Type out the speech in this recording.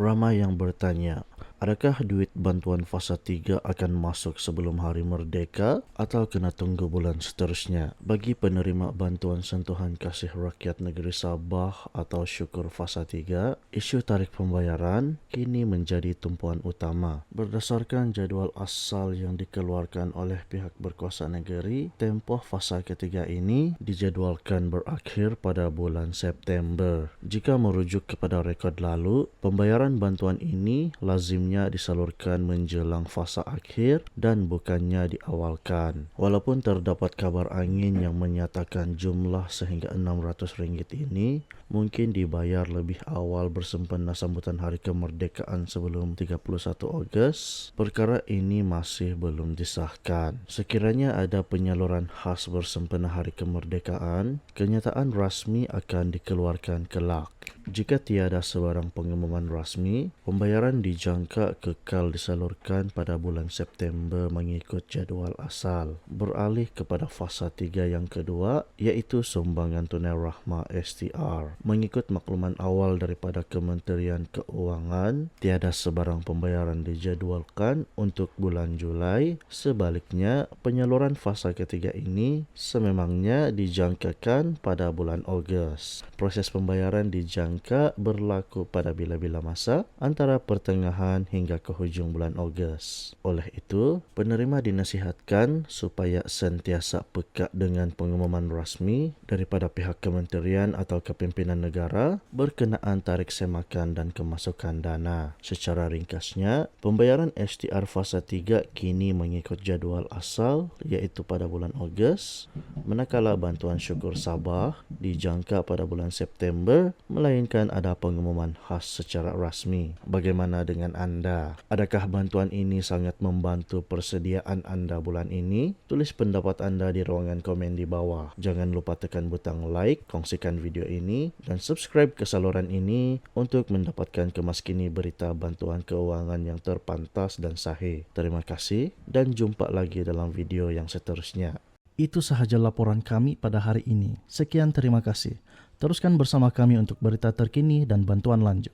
Ramai yang bertanya, adakah duit bantuan fasa 3 akan masuk sebelum Hari Merdeka atau kena tunggu bulan seterusnya? Bagi penerima bantuan sentuhan kasih rakyat negeri Sabah atau syukur fasa 3, isu tarikh pembayaran kini menjadi tumpuan utama. Berdasarkan jadual asal yang dikeluarkan oleh pihak berkuasa negeri, tempoh fasa ketiga ini dijadualkan berakhir pada bulan September. Jika merujuk kepada rekod lalu, pembayaran bantuan ini lazimnya disalurkan menjelang fasa akhir dan bukannya diawalkan. Walaupun terdapat kabar angin yang menyatakan jumlah sehingga RM600 ini mungkin dibayar lebih awal bersempena sambutan Hari Kemerdekaan sebelum 31 Ogos, perkara ini masih belum disahkan. Sekiranya ada penyaluran khas bersempena Hari Kemerdekaan, kenyataan rasmi akan dikeluarkan kelak. Jika tiada sebarang pengumuman rasmi, pembayaran dijangka kekal disalurkan pada bulan September mengikut jadual asal. Beralih kepada fasa 3 yang kedua, iaitu sumbangan tunai rahmah STR. Mengikut makluman awal daripada Kementerian Keuangan, tiada sebarang pembayaran dijadualkan untuk bulan Julai. Sebaliknya, penyaluran fasa ketiga ini sememangnya dijangkakan pada bulan Ogos. Proses pembayaran dijangka berlaku pada bila-bila masa antara pertengahan hingga ke hujung bulan Ogos. Oleh itu, penerima dinasihatkan supaya sentiasa peka dengan pengumuman rasmi daripada pihak kementerian atau kepimpinan negara berkenaan tarikh semakan dan kemasukan dana. Secara ringkasnya, pembayaran STR fasa 3 kini mengikut jadual asal iaitu pada bulan Ogos, manakala bantuan syukur Sabah dijangka pada bulan September, melainkan ada pengumuman khas secara rasmi. Bagaimana dengan anda? Adakah bantuan ini sangat membantu persediaan anda bulan ini? Tulis pendapat anda di ruangan komen di bawah. Jangan lupa tekan butang like, kongsikan video ini, dan subscribe ke saluran ini untuk mendapatkan kemaskini berita bantuan keuangan yang terpantas dan sahih. Terima kasih dan jumpa lagi dalam video yang seterusnya. Itu sahaja laporan kami pada hari ini. Sekian, terima kasih. Teruskan bersama kami untuk berita terkini dan bantuan lanjut.